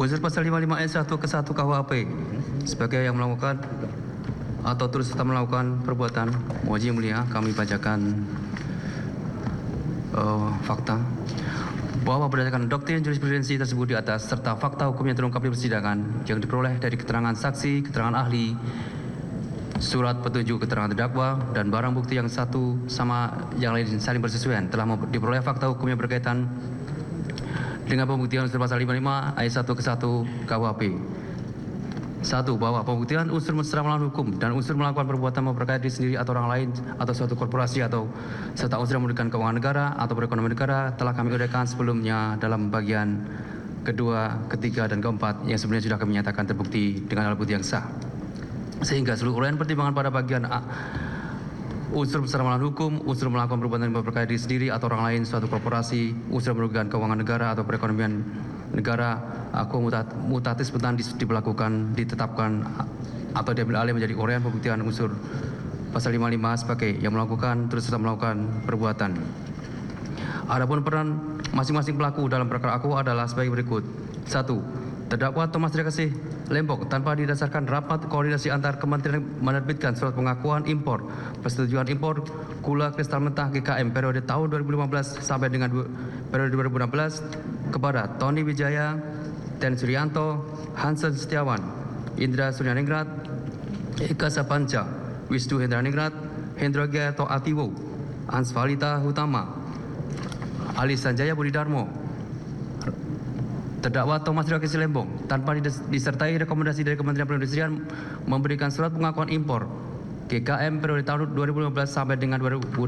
Unsur pasal 55 ayat 1 ke 1 KUHP sebagai yang melakukan atau turut serta melakukan perbuatan. Mohon yang mulia, kami bacakan fakta bahwa berdasarkan doktrin jurisprudensi tersebut di atas serta fakta hukum yang terungkap di persidangan yang diperoleh dari keterangan saksi, keterangan ahli, surat petunjuk keterangan terdakwa dan barang bukti yang satu sama yang lain saling bersesuaian telah diperoleh fakta hukum yang berkaitan dengan pembuktian unsur pasal 55 ayat 1 ke 1 KUHP. 1. Bahwa pembuktian unsur mesra melawan hukum dan unsur melakukan perbuatan memperkaya diri sendiri atau orang lain atau suatu korporasi atau serta unsur yang merugikan keuangan negara atau perekonomian negara telah kami uraikan sebelumnya dalam bagian kedua, ketiga, dan keempat yang sebenarnya sudah kami nyatakan terbukti dengan alat bukti yang sah. Sehingga seluruh uraian pertimbangan pada bagian A, unsur mesra melawan hukum, unsur melakukan perbuatan yang memperkaya diri sendiri atau orang lain, suatu korporasi, unsur merugikan keuangan negara atau perekonomian negara, aku mutatis mutandis diberlakukan, ditetapkan atau diambil alih menjadi uraian pembuktian unsur pasal 55 sebagai yang melakukan terus serta melakukan perbuatan. Adapun peran masing-masing pelaku dalam perkara aku adalah sebagai berikut. 1. Terdakwa Thomas Trijasih Lembong tanpa didasarkan rapat koordinasi antar kementerian menerbitkan surat pengakuan impor persetujuan impor gula kristal mentah GKM periode tahun 2015 sampai dengan periode 2016 kepada Tony Wijaya, Ten Suryanto, Hansen Setiawan, Indra Suryaningrat, Eka Sapanca, Wisnu Hendraningrat, Hendro Giarto Atiwo, Ansvalita Hutama, Ali Sanjaya Budidarmo. Terdakwa Thomas Trijasih Lembong tanpa disertai rekomendasi dari Kementerian Perindustrian memberikan surat pengakuan impor GKM periode tahun 2015 sampai dengan 2016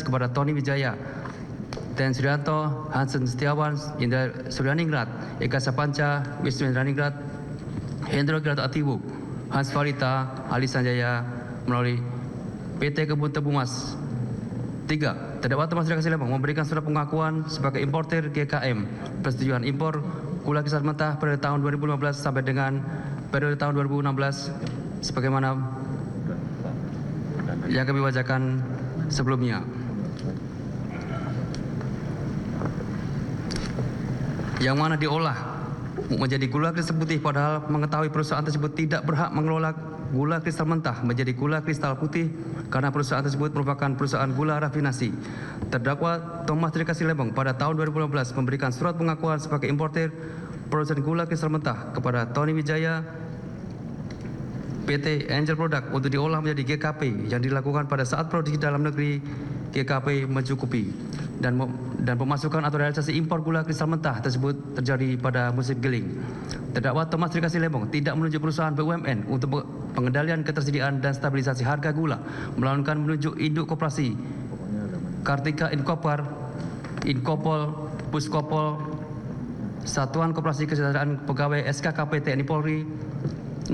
kepada Tony Wijaya, Ten Suryanto, Hansen Setiawan, Indra Suryaningrat, Eka Sapanca, Wisnu Hendraningrat, Hendro Giarto Atiwo, Hans Farita, Ali Sanjaya melalui PT Kebun Tebu Mas. 3. Terdakwa Thomas Trijasih Lembong memberikan surat pengakuan sebagai importer GKM persetujuan impor gula kristal mentah pada tahun 2015 sampai dengan periode tahun 2016 sebagaimana yang kami bacakan sebelumnya. Yang mana diolah menjadi gula kristal putih padahal mengetahui perusahaan tersebut tidak berhak mengelola gula kristal mentah menjadi gula kristal putih karena perusahaan tersebut merupakan perusahaan gula rafinasi. Terdakwa Thomas Trijasih Lembong pada tahun 2015 memberikan surat pengakuan sebagai importer produsen gula kristal mentah kepada Tony Wijaya PT Angel Product untuk diolah menjadi GKP yang dilakukan pada saat produksi dalam negeri GKP mencukupi dan pemasukan atau realisasi impor gula kristal mentah tersebut terjadi pada musim giling. Terdakwa Thomas Trijasih Lembong tidak menunjuk perusahaan BUMN untuk pengendalian ketersediaan dan stabilisasi harga gula, melainkan menunjuk induk koperasi Kartika Inkopar, Inkopol, Puskopol, Satuan Koperasi Kesejahteraan Pegawai SKKP TNI Polri. 6.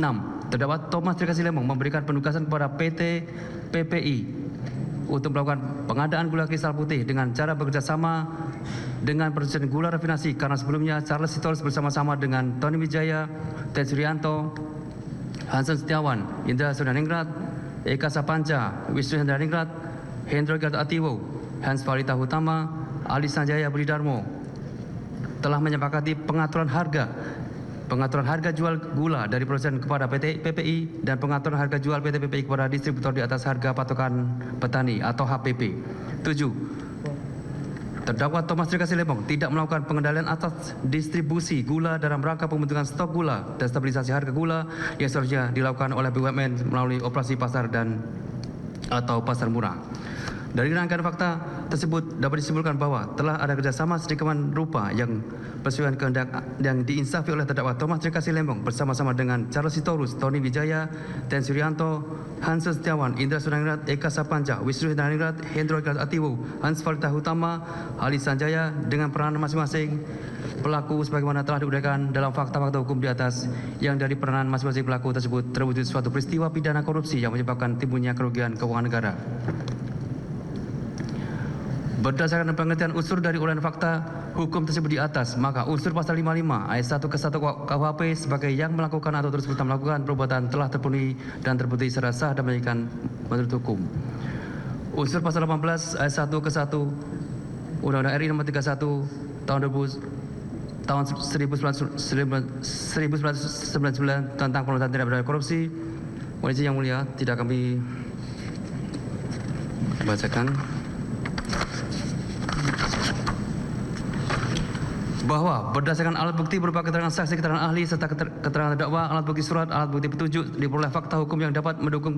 Terdakwa Thomas Trijasih Lembong memberikan penugasan kepada PT PPI untuk melakukan pengadaan gula kristal putih dengan cara bekerjasama dengan produsen gula rafinasi karena sebelumnya Charles Sitorus bersama-sama dengan Tony Wijaya, Ten Suryanto, Hansen Setiawan, Indra Suryaningrat, Eka Sapanca, Wisnu Hendraningrat, Hendro Giarto Atiwo, Hans Farita Hutama, Ali Sanjaya Budidarmo telah menyepakati pengaturan harga jual gula dari produsen kepada PT PPI dan pengaturan harga jual PT PPI kepada distributor di atas harga patokan petani atau HPP. 7. Terdakwa Thomas Trijasih Lembong tidak melakukan pengendalian atas distribusi gula dalam rangka pembentukan stok gula dan stabilisasi harga gula yang seharusnya dilakukan oleh BUMN melalui operasi pasar dan atau pasar murah. Dari rangkaian fakta tersebut dapat disimpulkan bahwa telah ada kerjasama sedemikian rupa yang sesuai kehendak yang diinsafi oleh terdakwa Thomas Trijasih Lembong bersama-sama dengan Charles Sitorus, Tony Wijaya, Ten Suryanto, Hansen Setiawan, Indra Suryaningrat, Eka Sapanca, Wisnu Hendraningrat, Hendro Giarto Atiwo, Hans Farita Hutama, Ali Sanjaya dengan peranan masing-masing pelaku sebagaimana telah diuraikan dalam fakta-fakta hukum di atas yang dari peranan masing-masing pelaku tersebut terwujud suatu peristiwa pidana korupsi yang menyebabkan timbulnya kerugian keuangan negara. Berdasarkan pengertian unsur dari uraian fakta hukum tersebut di atas, maka unsur pasal 55 ayat 1 ke 1 KUHP sebagai yang melakukan atau terus melakukan perbuatan telah terpenuhi dan terbukti secara sah dan menjadikan menurut hukum. Unsur pasal 18 ayat 1 ke 1 Undang-Undang RI Nomor 31 Tahun tahun 1999 tentang pemberantasan tindak pidana korupsi. Mohon izin Yang Mulia, tidak kami bacakan. Bahwa berdasarkan alat bukti berupa keterangan saksi, keterangan ahli, serta keterangan terdakwa, alat bukti surat, alat bukti petunjuk, diperoleh fakta hukum yang dapat mendukung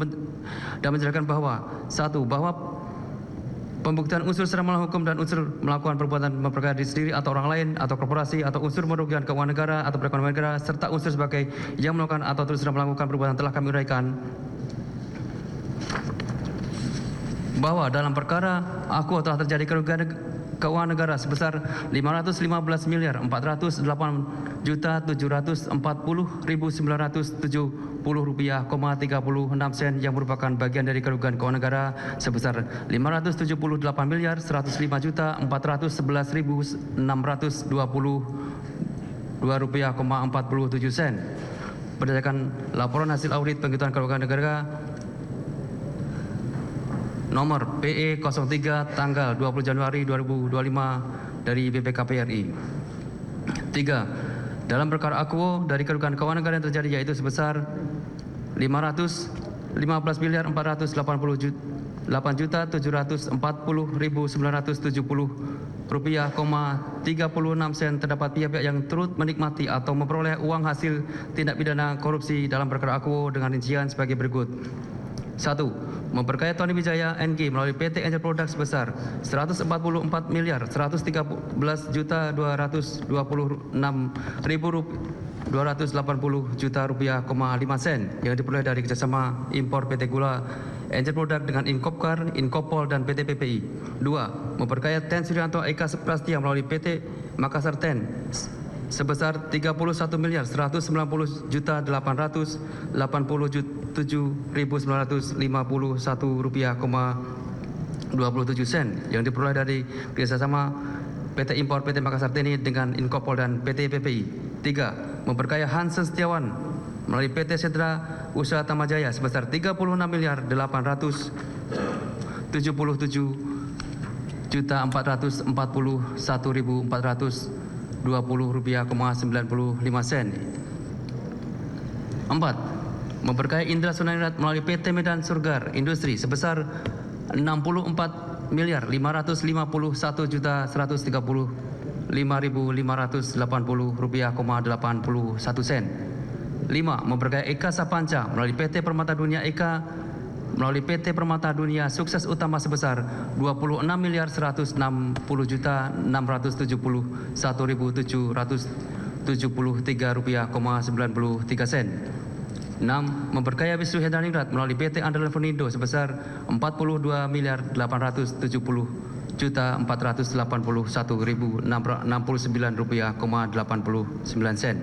dan menjelaskan bahwa 1. Bahwa pembuktian unsur secara melawan hukum dan unsur melakukan perbuatan memperkaya diri sendiri atau orang lain atau korporasi atau unsur merugikan keuangan negara atau perekonomian negara serta unsur sebagai yang melakukan atau terus sedang melakukan perbuatan telah kami uraikan. Bahwa dalam perkara aku telah terjadi kerugian keuangan negara sebesar 515.480.740.970 rupiah, 36 sen yang merupakan bagian dari kerugian keuangan negara sebesar 578.105.411.622 rupiah, 47 sen. Berdasarkan laporan hasil audit penghitungan kerugian negara nomor PE 03 tanggal 20 Januari 2025 dari BPKP RI. 3. Dalam perkara akuo dari kerugian keuangan negara yang terjadi yaitu sebesar 515.480.8.740.970 rupiah, 36 sen terdapat pihak-pihak yang turut menikmati atau memperoleh uang hasil tindak pidana korupsi dalam perkara akuo dengan rincian sebagai berikut. 1. Memperkaya Tony Wijaya NG melalui PT Angel Product sebesar 144.113.226.280 juta rupiah, 5 sen yang diperoleh dari kerjasama impor PT Gula Angel Product dengan Inkopkar, Inkopol dan PT PPI. 2. Memperkaya Ten Suryanto Eka Prastia melalui PT Makassar Ten sebesar 31.190.880.7.951 rupiah, 27 sen yang diperoleh dari kerjasama PT Impor PT Makassar Teni dengan Inkopol dan PT PPI. 3. Memperkaya Hansen Setiawan melalui PT Sentra Usaha Tamajaya sebesar 36.441.420 rupiah, 95 sen. 4. Memperkaya Indra Sunaningrat melalui PT Medan Surgar Industri sebesar 64.131.130.580 rupiah, 81 sen. 5. Memperkaya Eka Sapanca melalui PT Permata Dunia Eka melalui PT Permata Dunia Sukses Utama sebesar 26.161.773 rupiah, 93 sen. 6. Memperkaya Wisnu Hendraningrat melalui PT Andalan Furnindo sebesar 42.481.481.069 rupiah, 89 sen.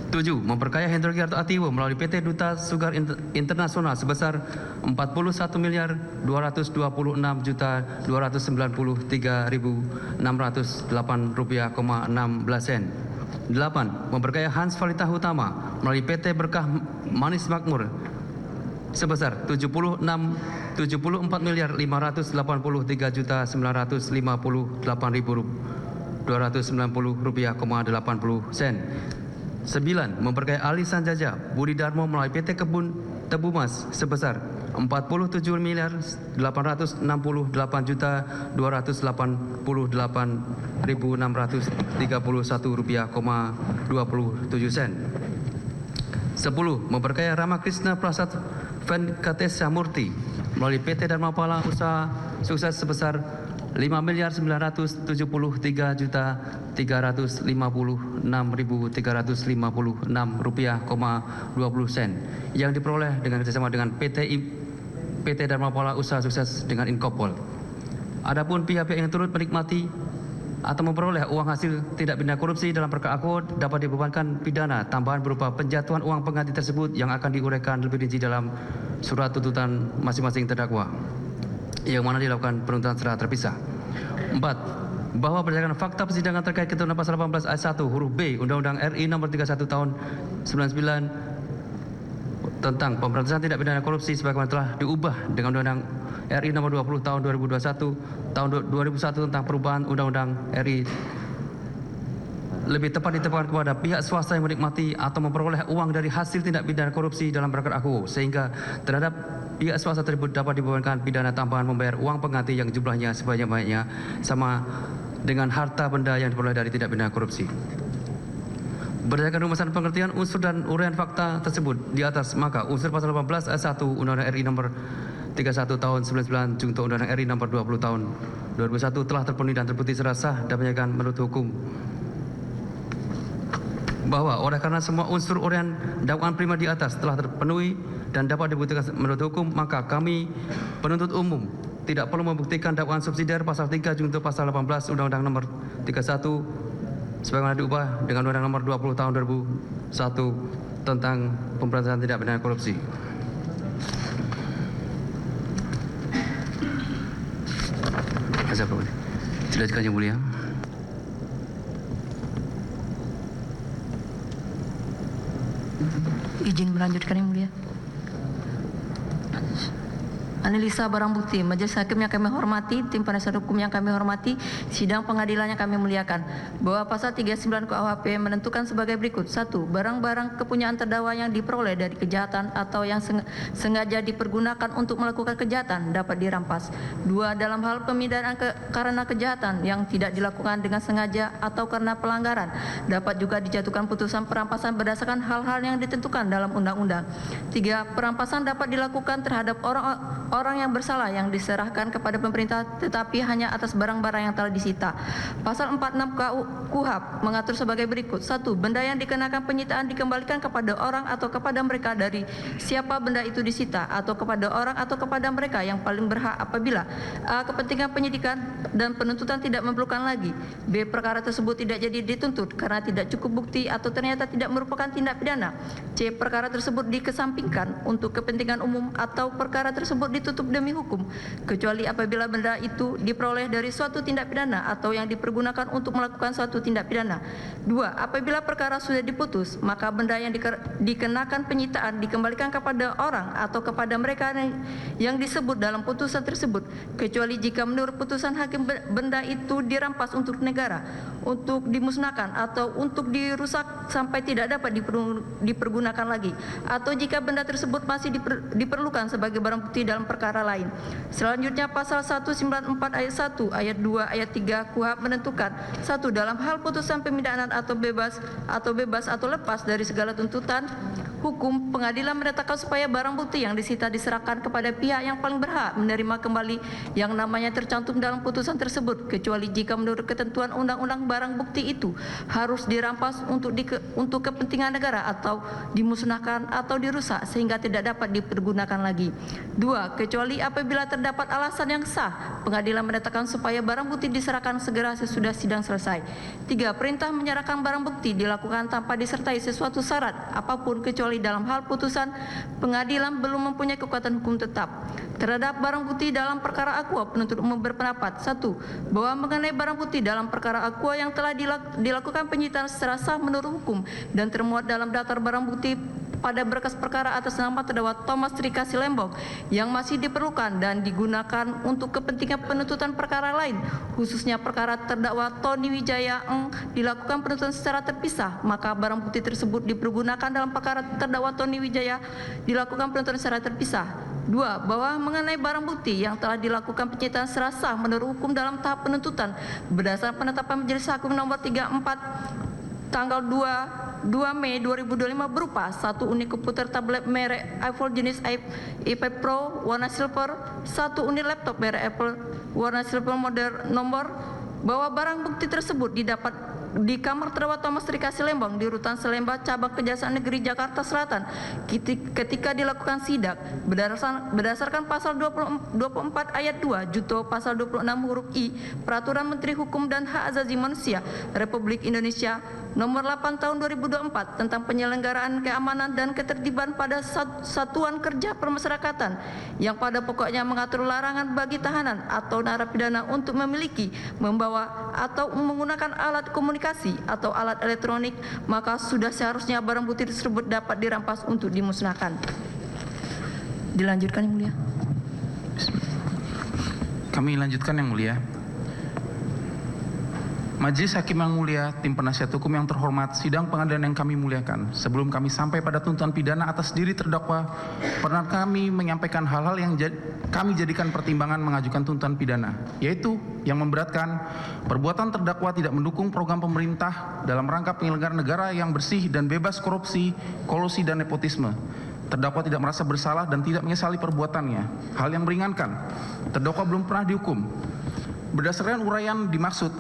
7. Memperkaya Hendro Giarto Atiwo melalui PT Duta Sugar Internasional sebesar 41.224.293.608 rupiah, 16 sen. 8. Memperkaya Hans Valita Utama melalui PT Berkah Manis Makmur sebesar 74.553.958.290 rupiah, 80 sen. 9. Memperkaya Ali Sanjaja Budi Darmo melalui PT Kebun Tebu Mas sebesar 47.868.288.631 rupiah, 27 sen. 10. Memperkaya Rama Krishna Prasad Venkatesha Murti melalui PT Dharmapala Usaha Sukses sebesar 5.973.356.356 rupiah, 20 sen yang diperoleh dengan kerjasama dengan PT Dharmapala Usaha Sukses dengan Inkopol. Adapun pihak-pihak yang turut menikmati atau memperoleh uang hasil tindak pidana korupsi dalam perkara aku dapat dibebankan pidana tambahan berupa penjatuhan uang pengganti tersebut yang akan diuraikan lebih rinci dalam surat tuntutan masing-masing terdakwa yang mana dilakukan penuntutan secara terpisah. 4. Bahwa berdasarkan fakta persidangan terkait ketentuan pasal 18 ayat 1 huruf B Undang-Undang RI nomor 31 tahun 99 tentang pemberantasan tindak pidana korupsi sebagaimana telah diubah dengan Undang-Undang RI nomor 20 tahun 2021 tahun 2001 tentang perubahan Undang-Undang RI lebih tepat ditemukan kepada pihak swasta yang menikmati atau memperoleh uang dari hasil tindak pidana korupsi dalam perkara aku, sehingga terhadap pihak swasta tersebut dapat dibebankan pidana tambahan membayar uang pengganti yang jumlahnya sebanyak-banyaknya sama dengan harta benda yang diperoleh dari tindak pidana korupsi. Berdasarkan rumusan pengertian unsur dan uraian fakta tersebut di atas, maka unsur pasal 18 ayat 1 Undang-Undang RI nomor 31 tahun 99 junto Undang-Undang RI nomor 20 tahun 2001 telah terpenuhi dan terbukti secara sah dan menyatakan menurut hukum bahwa oleh karena semua unsur uraian dakwaan prima di atas telah terpenuhi dan dapat dibuktikan menurut hukum, maka kami penuntut umum tidak perlu membuktikan dakwaan subsidiar pasal 3 junto pasal 18 Undang-Undang nomor 31 sebagaimana diubah dengan Undang-Undang nomor 20 tahun 2001 tentang pemberantasan tindak pidana korupsi. Silakan Yang Mulia. Izin melanjutkan Yang Mulia. Analisa barang bukti, Majelis Hakim yang kami hormati, tim penasihat hukum yang kami hormati, sidang pengadilan yang kami muliakan, bahwa pasal 39 KUHP menentukan sebagai berikut. 1. Barang-barang kepunyaan terdakwa yang diperoleh dari kejahatan atau yang sengaja dipergunakan untuk melakukan kejahatan dapat dirampas. 2. Dalam hal pemindahan karena kejahatan yang tidak dilakukan dengan sengaja atau karena pelanggaran, dapat juga dijatuhkan putusan perampasan berdasarkan hal-hal yang ditentukan dalam undang-undang. 3. Perampasan dapat dilakukan terhadap orang yang bersalah yang diserahkan kepada pemerintah tetapi hanya atas barang-barang yang telah disita. Pasal 46 KUHP mengatur sebagai berikut. 1. Benda yang dikenakan penyitaan dikembalikan kepada orang atau kepada mereka dari siapa benda itu disita, atau kepada orang atau kepada mereka yang paling berhak apabila A. Kepentingan penyidikan dan penuntutan tidak memerlukan lagi, B. Perkara tersebut tidak jadi dituntut karena tidak cukup bukti atau ternyata tidak merupakan tindak pidana, C. Perkara tersebut dikesampingkan untuk kepentingan umum atau perkara tersebut ditutup demi hukum, kecuali apabila benda itu diperoleh dari suatu tindak pidana atau yang dipergunakan untuk melakukan suatu tindak pidana. 2. Apabila perkara sudah diputus, maka benda yang dikenakan penyitaan dikembalikan kepada orang atau kepada mereka yang disebut dalam putusan tersebut, kecuali jika menurut putusan hakim benda itu dirampas untuk negara, untuk dimusnahkan atau untuk dirusak sampai tidak dapat dipergunakan lagi, atau jika benda tersebut masih diperlukan sebagai barang bukti dalam perkara lain. Selanjutnya pasal 194 ayat 1, ayat 2, ayat 3 KUHP menentukan. 1. Dalam hal putusan pemindahan atau bebas atau lepas dari segala tuntutan hukum, pengadilan menetapkan supaya barang bukti yang disita diserahkan kepada pihak yang paling berhak menerima kembali yang namanya tercantum dalam putusan tersebut, kecuali jika menurut ketentuan undang-undang barang bukti itu harus dirampas untuk kepentingan negara atau dimusnahkan atau dirusak sehingga tidak dapat dipergunakan lagi. 2. Kecuali apabila terdapat alasan yang sah, pengadilan menetapkan supaya barang bukti diserahkan segera sesudah sidang selesai. 3. Perintah menyerahkan barang bukti dilakukan tanpa disertai sesuatu syarat apapun kecuali dalam hal putusan pengadilan belum mempunyai kekuatan hukum tetap. Terhadap barang bukti dalam perkara aqua, penuntut umum berpendapat 1. Bahwa mengenai barang bukti dalam perkara aqua yang telah dilakukan penyitaan secara sah menurut hukum dan termuat dalam daftar barang bukti pada berkas perkara atas nama terdakwa Thomas Rika Silembong yang masih diperlukan dan digunakan untuk kepentingan penuntutan perkara lain, khususnya perkara terdakwa Tony Wijaya dilakukan penuntutan secara terpisah, maka barang bukti tersebut dipergunakan dalam perkara terdakwa Tony Wijaya dilakukan penuntutan secara terpisah. 2. Bahwa mengenai barang bukti yang telah dilakukan penyitaan secara sah menurut hukum dalam tahap penuntutan berdasarkan penetapan Majelis Hakim nomor 34 tanggal 2 Mei 2025 berupa 1 unit komputer tablet merek iPhone jenis iPad Pro warna silver, 1 unit laptop merek Apple warna silver model nomor, bahwa barang bukti tersebut didapat di kamar terdakwa Thomas Rika Silembong di Rutan Selembah Cabang Kejaksaan Negeri Jakarta Selatan ketika dilakukan sidak berdasarkan pasal 24 ayat 2 junto pasal 26 huruf I Peraturan Menteri Hukum dan Hak Asasi Manusia Republik Indonesia Nomor 8 Tahun 2024 tentang penyelenggaraan keamanan dan ketertiban pada satuan kerja permasyarakatan yang pada pokoknya mengatur larangan bagi tahanan atau narapidana untuk memiliki, membawa atau menggunakan alat komunikasi atau alat elektronik, maka sudah seharusnya barang bukti tersebut dapat dirampas untuk dimusnahkan. Dilanjutkan Yang Mulia. Kami lanjutkan Yang Mulia. Majelis Hakim yang mulia, tim penasihat hukum yang terhormat, sidang pengadilan yang kami muliakan. Sebelum kami sampai pada tuntutan pidana atas diri terdakwa, pernah kami menyampaikan hal-hal yang kami jadikan pertimbangan mengajukan tuntutan pidana, yaitu yang memberatkan perbuatan terdakwa tidak mendukung program pemerintah dalam rangka penyelenggaraan negara yang bersih dan bebas korupsi, kolusi, dan nepotisme. Terdakwa tidak merasa bersalah dan tidak menyesali perbuatannya. Hal yang meringankan, terdakwa belum pernah dihukum. Berdasarkan uraian dimaksud,